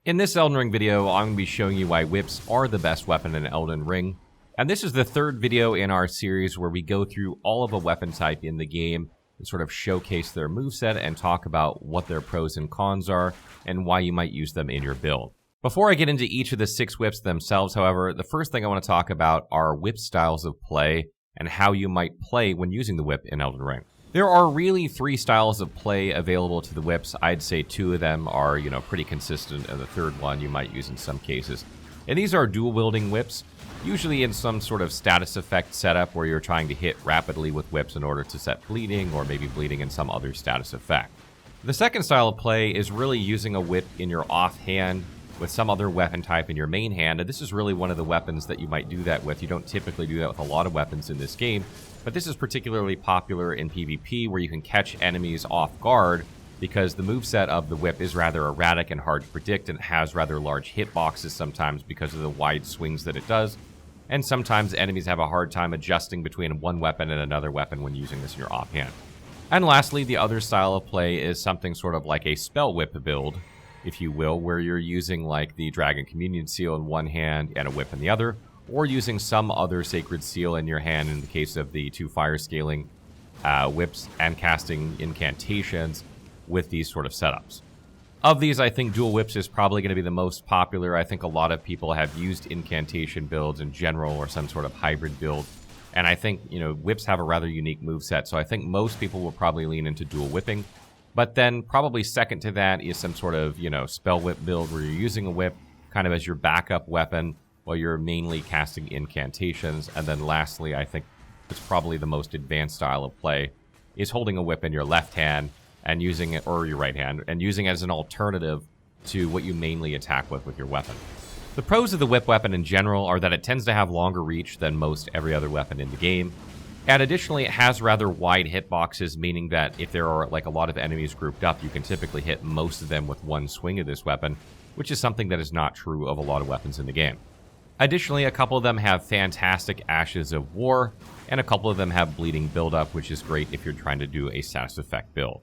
In this Elden Ring video, I'm going to be showing you why whips are the best weapon in Elden Ring. And this is the third video in our series where we go through all of a weapon type in the game and sort of showcase their moveset and talk about what their pros and cons are and why you might use them in your build. Before I get into each of the 6 whips themselves, however, the first thing I want to talk about are whip styles of play and how you might play when using the whip in Elden Ring. There are really 3 styles of play available to the whips. I'd say 2 of them are, pretty consistent, and the third one you might use in some cases. And these are dual-wielding whips, usually in some sort of status effect setup where you're trying to hit rapidly with whips in order to set bleeding, or maybe bleeding in some other status effect. The second style of play is really using a whip in your offhand with some other weapon type in your main hand, and this is really one of the weapons that you might do that with. You don't typically do that with a lot of weapons in this game, but this is particularly popular in PvP where you can catch enemies off guard because the moveset of the whip is rather erratic and hard to predict and has rather large hitboxes sometimes because of the wide swings that it does, and sometimes enemies have a hard time adjusting between one weapon and another weapon when using this in your offhand. And lastly, the other style of play is something sort of like a spell whip build, if you will, where you're using like the Dragon Communion Seal in one hand and a whip in the other, or using some other sacred seal in your hand in the case of the 2 fire scaling whips, and casting incantations with these sort of setups. Of these, I think dual whips is probably going to be the most popular. I think a lot of people have used incantation builds in general or some sort of hybrid build, and I think, whips have a rather unique moveset, so I think most people will probably lean into dual whipping. But then probably second to that is some sort of, spell whip build where you're using a whip kind of as your backup weapon while you're mainly casting incantations. And then lastly, I think it's probably the most advanced style of play, is holding a whip in your left hand and using it, or your right hand, and using it as an alternative to what you mainly attack with your weapon. The pros of the whip weapon in general are that it tends to have longer reach than most every other weapon in the game. And additionally, it has rather wide hitboxes, meaning that if there are like a lot of enemies grouped up, you can typically hit most of them with one swing of this weapon, which is something that is not true of a lot of weapons in the game. Additionally, a couple of them have fantastic Ashes of War, and a couple of them have bleeding buildup, which is great if you're trying to do a status effect build.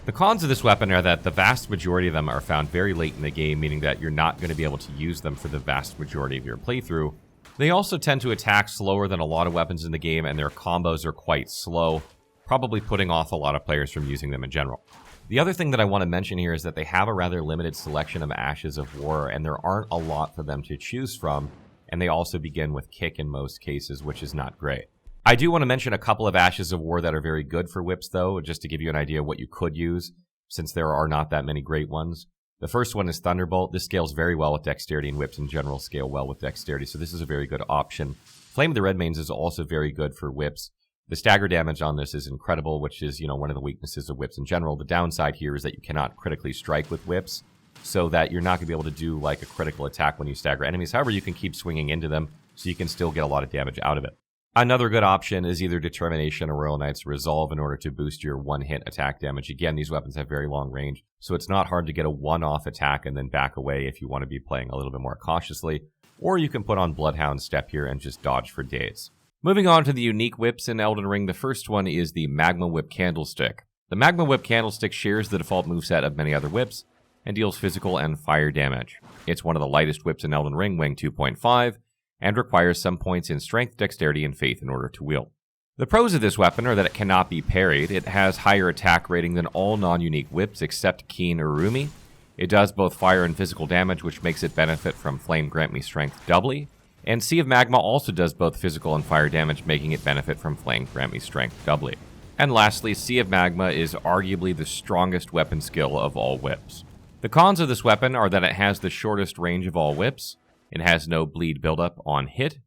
The cons of this weapon are that the vast majority of them are found very late in the game, meaning that you're not going to be able to use them for the vast majority of your playthrough. They also tend to attack slower than a lot of weapons in the game, and their combos are quite slow, probably putting off a lot of players from using them in general. The other thing that I want to mention here is that they have a rather limited selection of Ashes of War, and there aren't a lot for them to choose from, and they also begin with kick in most cases, which is not great. I do want to mention a couple of Ashes of War that are very good for whips, though, just to give you an idea of what you could use, since there are not that many great ones. The first one is Thunderbolt. This scales very well with dexterity, and whips in general scale well with dexterity, so this is a very good option. Flame of the Redmanes is also very good for whips. The stagger damage on this is incredible, which is, one of the weaknesses of whips in general. The downside here is that you cannot critically strike with whips, so that you're not going to be able to do like a critical attack when you stagger enemies. However, you can keep swinging into them, so you can still get a lot of damage out of it. Another good option is either Determination or Royal Knight's Resolve in order to boost your one-hit attack damage. Again, these weapons have very long range, so it's not hard to get a one-off attack and then back away if you want to be playing a little bit more cautiously. Or you can put on Bloodhound Step here and just dodge for days. Moving on to the unique whips in Elden Ring, the first one is the Magma Whip Candlestick. The Magma Whip Candlestick shares the default moveset of many other whips and deals physical and fire damage. It's one of the lightest whips in Elden Ring, weighing 2.5, and requires some points in strength, dexterity, and faith in order to wield. The pros of this weapon are that it cannot be parried. It has higher attack rating than all non-unique whips except Keen Urumi. It does both fire and physical damage, which makes it benefit from Flame Grant Me Strength doubly. And Sea of Magma also does both physical and fire damage, making it benefit from Flame Grant Me Strength doubly. And lastly, Sea of Magma is arguably the strongest weapon skill of all whips. The cons of this weapon are that it has the shortest range of all whips. It has no bleed buildup on hit.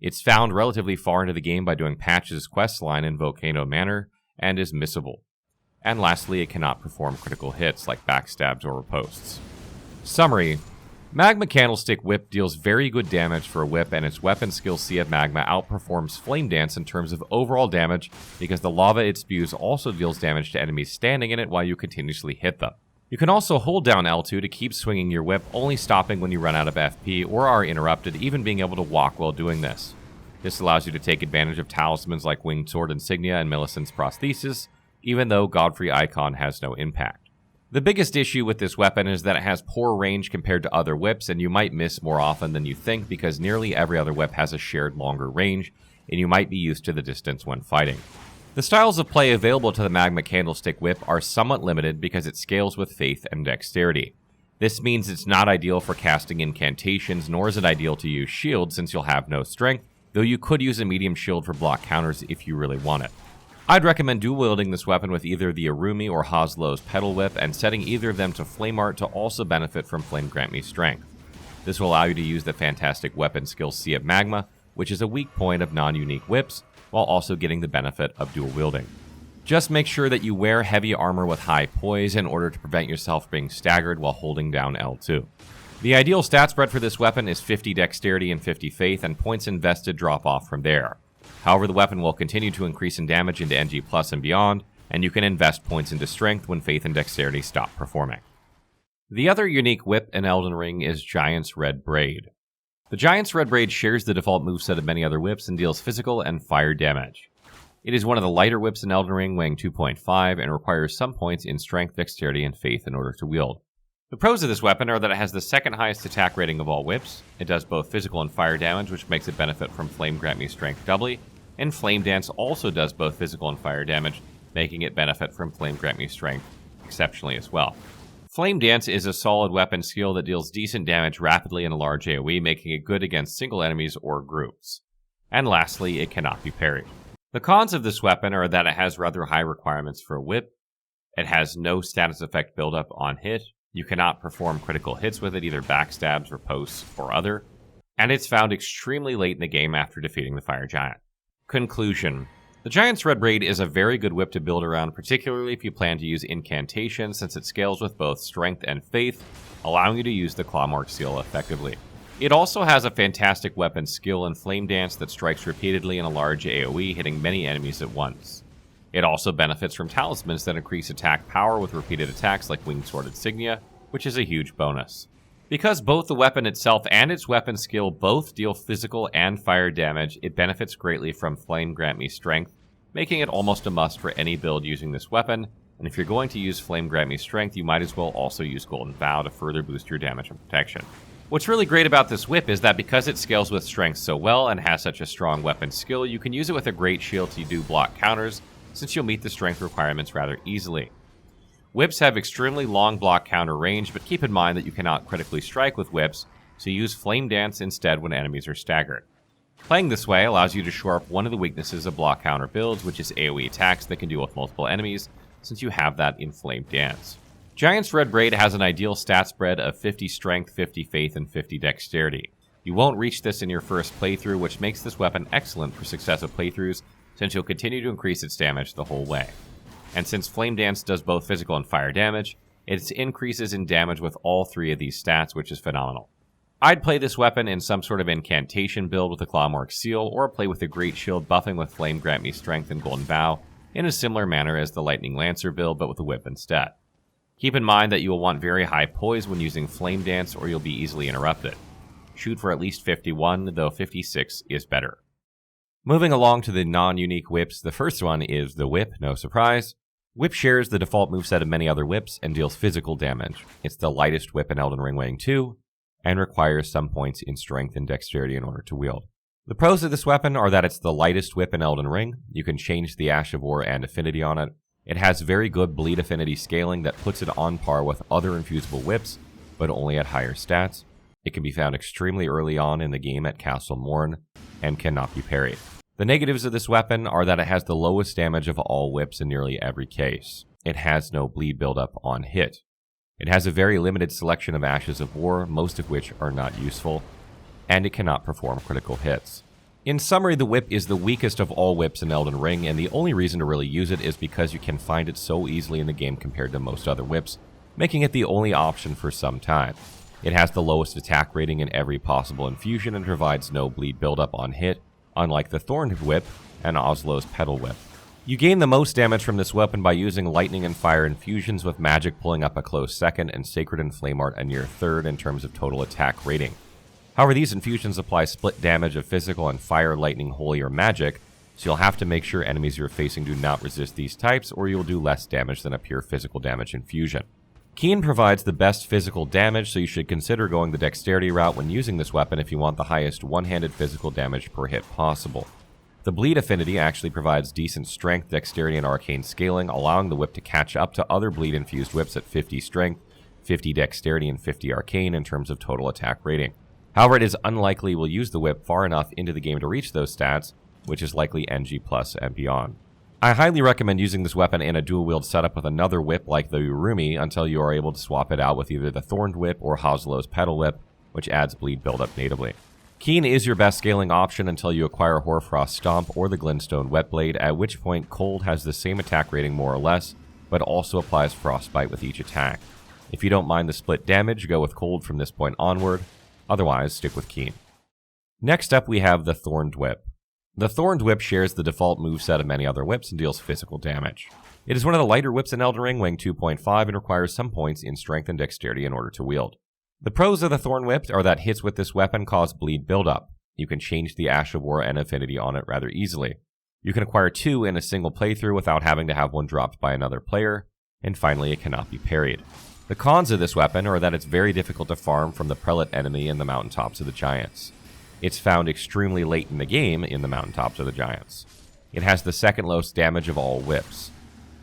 It's found relatively far into the game by doing Patch's quest line in Volcano Manor, and is missable. And lastly, it cannot perform critical hits like backstabs or riposts. Summary: Magma Candlestick Whip deals very good damage for a whip, and its weapon skill Sea of Magma outperforms Flame Dance in terms of overall damage because the lava it spews also deals damage to enemies standing in it while you continuously hit them. You can also hold down L2 to keep swinging your whip, only stopping when you run out of FP or are interrupted, even being able to walk while doing this. This allows you to take advantage of talismans like Winged Sword Insignia and Millicent's Prosthesis, even though Godfrey Icon has no impact. The biggest issue with this weapon is that it has poor range compared to other whips, and you might miss more often than you think because nearly every other whip has a shared longer range, and you might be used to the distance when fighting. The styles of play available to the Magma Candlestick whip are somewhat limited because it scales with faith and dexterity. This means it's not ideal for casting incantations, nor is it ideal to use shield since you'll have no strength, though you could use a medium shield for block counters if you really want it. I'd recommend dual-wielding this weapon with either the Urumi or Hoslow's Petal Whip and setting either of them to Flame Art to also benefit from Flame Grant Me Strength. This will allow you to use the fantastic weapon skill Sea of Magma, which is a weak point of non-unique whips, while also getting the benefit of dual-wielding. Just make sure that you wear heavy armor with high poise in order to prevent yourself being staggered while holding down L2. The ideal stat spread for this weapon is 50 dexterity and 50 faith, and points invested drop off from there. However, the weapon will continue to increase in damage into NG Plus and beyond, and you can invest points into strength when faith and dexterity stop performing. The other unique whip in Elden Ring is Giant's Red Braid. The Giant's Red Braid shares the default moveset of many other whips and deals physical and fire damage. It is one of the lighter whips in Elden Ring, weighing 2.5, and requires some points in strength, dexterity, and faith in order to wield. The pros of this weapon are that it has the second highest attack rating of all whips, it does both physical and fire damage, which makes it benefit from Flame Grant Me Strength doubly, and Flame Dance also does both physical and fire damage, making it benefit from Flame Grant Me Strength exceptionally as well. Flame Dance is a solid weapon skill that deals decent damage rapidly in a large AoE, making it good against single enemies or groups. And lastly, it cannot be parried. The cons of this weapon are that it has rather high requirements for a whip, it has no status effect buildup on hit, you cannot perform critical hits with it, either backstabs, riposts, or other, and it's found extremely late in the game after defeating the Fire Giant. Conclusion. The Giant's Red Braid is a very good whip to build around, particularly if you plan to use incantation, since it scales with both strength and faith, allowing you to use the Clawmark Seal effectively. It also has a fantastic weapon skill in Flame Dance that strikes repeatedly in a large AoE, hitting many enemies at once. It also benefits from talismans that increase attack power with repeated attacks like Winged Sword Insignia, which is a huge bonus. Because both the weapon itself and its weapon skill both deal physical and fire damage, it benefits greatly from Flame Grant Me Strength, making it almost a must for any build using this weapon, and if you're going to use Flame Grant Me Strength, you might as well also use Golden Vow to further boost your damage and protection. What's really great about this whip is that because it scales with strength so well and has such a strong weapon skill, you can use it with a great shield to do block counters, since you'll meet the strength requirements rather easily. Whips have extremely long block counter range, but keep in mind that you cannot critically strike with whips, so use Flame Dance instead when enemies are staggered. Playing this way allows you to shore up one of the weaknesses of block counter builds, which is AoE attacks that can deal with multiple enemies, since you have that in Flame Dance. Giant's Red Braid has an ideal stat spread of 50 strength, 50 faith, and 50 dexterity. You won't reach this in your first playthrough, which makes this weapon excellent for successive playthroughs, since you'll continue to increase its damage the whole way. And since Flame Dance does both physical and fire damage, it increases in damage with all three of these stats, which is phenomenal. I'd play this weapon in some sort of incantation build with a Clawmark Seal, or play with a Great Shield buffing with Flame Grant Me Strength and Golden Vow, in a similar manner as the Lightning Lancer build, but with a whip instead. Keep in mind that you will want very high poise when using Flame Dance, or you'll be easily interrupted. Shoot for at least 51, though 56 is better. Moving along to the non-unique whips, the first one is the Whip, no surprise. Whip shares the default moveset of many other whips and deals physical damage. It's the lightest whip in Elden Ring, weighing 2, and requires some points in strength and dexterity in order to wield. The pros of this weapon are that it's the lightest whip in Elden Ring. You can change the Ash of War and affinity on it. It has very good bleed affinity scaling that puts it on par with other infusible whips, but only at higher stats. It can be found extremely early on in the game at Castle Morn, and cannot be parried. The negatives of this weapon are that it has the lowest damage of all whips in nearly every case. It has no bleed buildup on hit. It has a very limited selection of Ashes of War, most of which are not useful, and it cannot perform critical hits. In summary, the whip is the weakest of all whips in Elden Ring, and the only reason to really use it is because you can find it so easily in the game compared to most other whips, making it the only option for some time. It has the lowest attack rating in every possible infusion and provides no bleed buildup on hit, unlike the Thorned Whip and Hoslow's Petal Whip. You gain the most damage from this weapon by using lightning and fire infusions, with magic pulling up a close second and sacred and flame art a near third in terms of total attack rating. However, these infusions apply split damage of physical and fire, lightning, holy, or magic, so you'll have to make sure enemies you're facing do not resist these types, or you'll do less damage than a pure physical damage infusion. Keen provides the best physical damage, so you should consider going the dexterity route when using this weapon if you want the highest one-handed physical damage per hit possible. The bleed affinity actually provides decent strength, dexterity, and arcane scaling, allowing the whip to catch up to other bleed-infused whips at 50 strength, 50 dexterity, and 50 arcane in terms of total attack rating. However, it is unlikely we'll use the whip far enough into the game to reach those stats, which is likely NG+ and beyond. I highly recommend using this weapon in a dual-wield setup with another whip like the Urumi until you are able to swap it out with either the Thorned Whip or Hoslow's Petal Whip, which adds bleed buildup natively. Keen is your best scaling option until you acquire Hoarfrost Stomp or the Glintstone Wet Blade, at which point Cold has the same attack rating more or less, but also applies Frostbite with each attack. If you don't mind the split damage, go with Cold from this point onward, otherwise stick with Keen. Next up we have the Thorned Whip. The Thorned Whip shares the default moveset of many other whips and deals physical damage. It is one of the lighter whips in Elden Ring, weighing 2.5, and requires some points in strength and dexterity in order to wield. The pros of the Thorned Whip are that hits with this weapon cause bleed buildup. You can change the Ash of War and affinity on it rather easily. You can acquire 2 in a single playthrough without having to have one dropped by another player, and finally it cannot be parried. The cons of this weapon are that it's very difficult to farm from the prelate enemy in the mountaintops of the giants. It's found extremely late in the game in the mountaintops of the giants. It has the second lowest damage of all whips.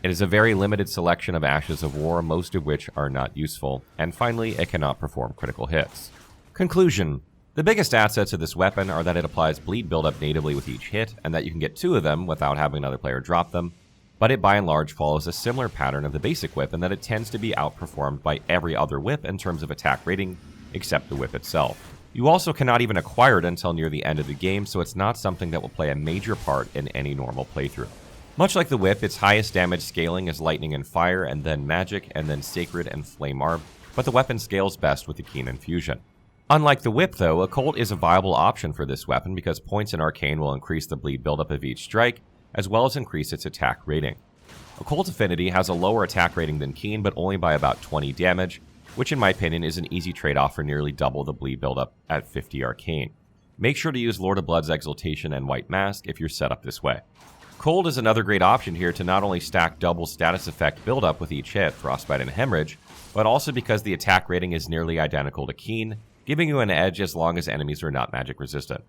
It is a very limited selection of Ashes of War, most of which are not useful, and finally, it cannot perform critical hits. Conclusion. The biggest assets of this weapon are that it applies bleed buildup natively with each hit, and that you can get 2 of them without having another player drop them, but it by and large follows a similar pattern of the basic whip in that it tends to be outperformed by every other whip in terms of attack rating, except the whip itself. You also cannot even acquire it until near the end of the game, so it's not something that will play a major part in any normal playthrough. Much like the whip, its highest damage scaling is lightning and fire, and then magic, and then sacred and flame arm, but the weapon scales best with the keen infusion. Unlike the whip though, Occult is a viable option for this weapon because points in arcane will increase the bleed buildup of each strike, as well as increase its attack rating. Occult affinity has a lower attack rating than keen, but only by about 20 damage, which in my opinion is an easy trade-off for nearly double the bleed buildup at 50 arcane. Make sure to use Lord of Blood's Exaltation and White Mask if you're set up this way. Cold is another great option here to not only stack double status effect buildup with each hit, Frostbite and Hemorrhage, but also because the attack rating is nearly identical to Keen, giving you an edge as long as enemies are not magic resistant.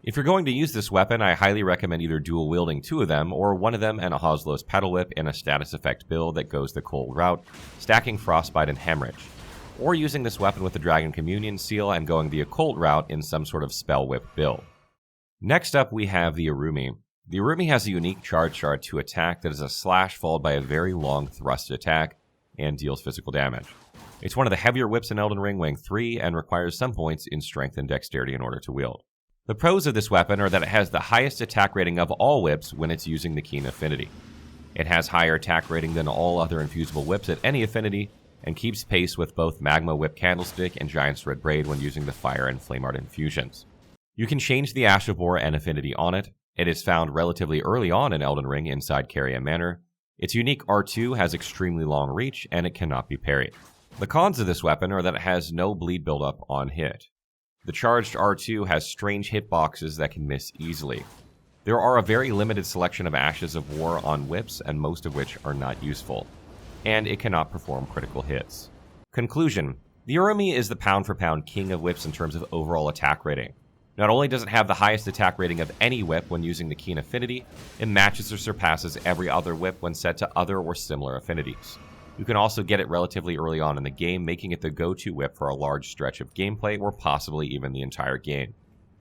If you're going to use this weapon, I highly recommend either dual wielding 2 of them, or one of them and a Hoslow's Petal Whip in a status effect build that goes the Cold route, stacking Frostbite and Hemorrhage, or using this weapon with the Dragon Communion Seal and going the Occult route in some sort of Spell Whip build. Next up we have the Urumi. The Urumi has a unique charged R2 attack that is a slash followed by a very long thrust attack and deals physical damage. It's one of the heavier whips in Elden Ring, weighing 3, and requires some points in strength and dexterity in order to wield. The pros of this weapon are that it has the highest attack rating of all whips when it's using the Keen affinity. It has higher attack rating than all other infusible whips at any affinity, and keeps pace with both Magma Whip Candlestick and Giant's Red Braid when using the Fire and Flame Art infusions. You can change the Ash of War and affinity on it. It is found relatively early on in Elden Ring inside Caria Manor. Its unique R2 has extremely long reach, and it cannot be parried. The cons of this weapon are that it has no bleed buildup on hit. The charged R2 has strange hitboxes that can miss easily. There are a very limited selection of Ashes of War on whips, and most of which are not useful, and it cannot perform critical hits. Conclusion. The Urumi is the pound-for-pound king of whips in terms of overall attack rating. Not only does it have the highest attack rating of any whip when using the Keen affinity, it matches or surpasses every other whip when set to other or similar affinities. You can also get it relatively early on in the game, making it the go-to whip for a large stretch of gameplay or possibly even the entire game.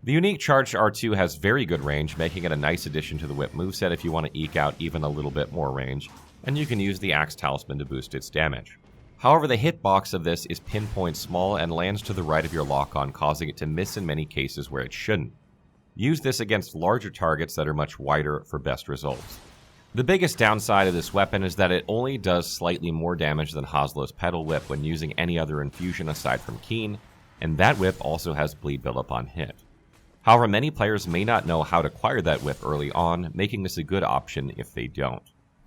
The unique charged R2 has very good range, making it a nice addition to the whip moveset if you want to eke out even a little bit more range, and you can use the Axe Talisman to boost its damage. However, the hitbox of this is pinpoint small and lands to the right of your lock-on, causing it to miss in many cases where it shouldn't. Use this against larger targets that are much wider for best results. The biggest downside of this weapon is that it only does slightly more damage than Hoslow's Petal Whip when using any other infusion aside from Keen, and that whip also has bleed buildup on hit. However, many players may not know how to acquire that whip early on, making this a good option if they don't.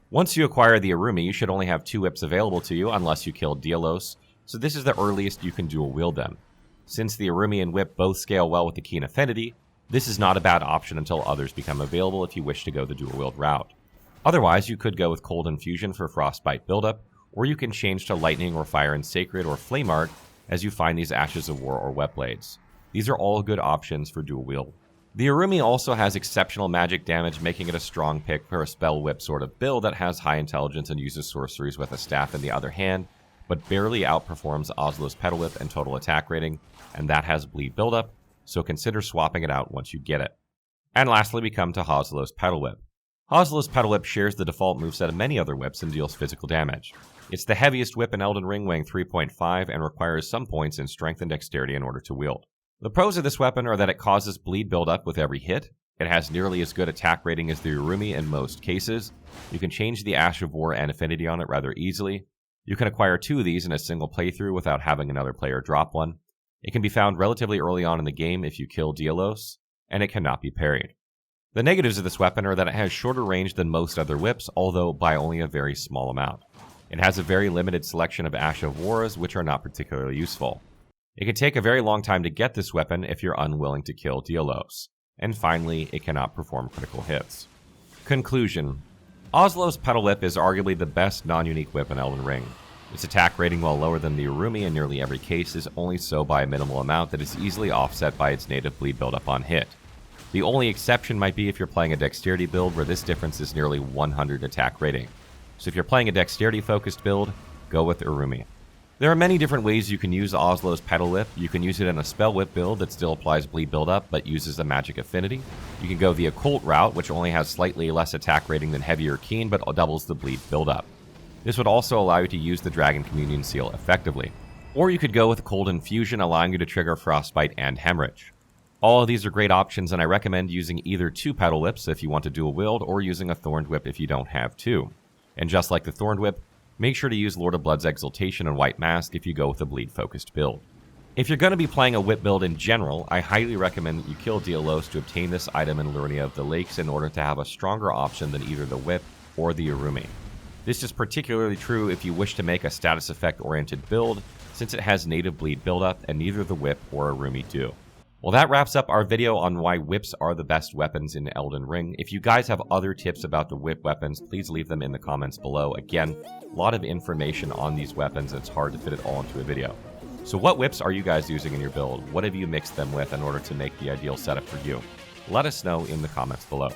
Once you acquire the Urumi, you should only have 2 whips available to you unless you kill Dielos, so this is the earliest you can dual wield them. Since the Urumi and whip both scale well with the Keen affinity, this is not a bad option until others become available if you wish to go the dual wield route. Otherwise, you could go with Cold Infusion for Frostbite buildup, or you can change to Lightning or Fire and Sacred or Flame Art as you find these Ashes of War or Wet Blades. These are all good options for dual wield. The Urumi also has exceptional magic damage, making it a strong pick for a Spell Whip sort of build that has high intelligence and uses sorceries with a staff in the other hand, but barely outperforms Hoslow's Petal Whip and total attack rating, and that has bleed buildup, so consider swapping it out once you get it. And lastly, we come to Hoslow's Petal Whip. Hoslow's Petal Whip shares the default moveset of many other whips and deals physical damage. It's the heaviest whip in Elden Ring, weighing 3.5, and requires some points in strength and dexterity in order to wield. The pros of this weapon are that it causes bleed buildup with every hit. It has nearly as good attack rating as the Urumi in most cases. You can change the Ash of War and affinity on it rather easily. You can acquire 2 of these in a single playthrough without having another player drop one. It can be found relatively early on in the game if you kill Dialos, and it cannot be parried. The negatives of this weapon are that it has shorter range than most other whips, although by only a very small amount. It has a very limited selection of Ash of Wars, which are not particularly useful. It can take a very long time to get this weapon if you're unwilling to kill Dialos. And finally, it cannot perform critical hits. Conclusion. Hoslow's Petal Whip is arguably the best non-unique whip in Elden Ring. Its attack rating, while lower than the Urumi in nearly every case, is only so by a minimal amount that is easily offset by its native bleed buildup on hit. The only exception might be if you're playing a dexterity build where this difference is nearly 100 attack rating. So if you're playing a dexterity-focused build, go with Urumi. There are many different ways you can use Hoslow's Petal Whip. You can use it in a Spell Whip build that still applies bleed buildup but uses a magic affinity. You can go the occult route, which only has slightly less attack rating than Heavy or Keen but doubles the bleed buildup. This would also allow you to use the Dragon Communion Seal effectively. Or you could go with Cold Infusion, allowing you to trigger Frostbite and Hemorrhage. All of these are great options, and I recommend using either 2 Petal Whips if you want to dual wield, or using a Thorned Whip if you don't have 2. And just like the Thorned Whip, make sure to use Lord of Blood's Exaltation and White Mask if you go with a bleed-focused build. If you're going to be playing a whip build in general, I highly recommend that you kill Dialos to obtain this item in Liurnia of the Lakes in order to have a stronger option than either the whip or the Urumi. This is particularly true if you wish to make a status effect-oriented build, since it has native bleed buildup and neither the whip or Urumi do. Well, that wraps up our video on why whips are the best weapons in Elden Ring. If you guys have other tips about the whip weapons, please leave them in the comments below. Again, a lot of information on these weapons, and it's hard to fit it all into a video. So what whips are you guys using in your build? What have you mixed them with in order to make the ideal setup for you? Let us know in the comments below.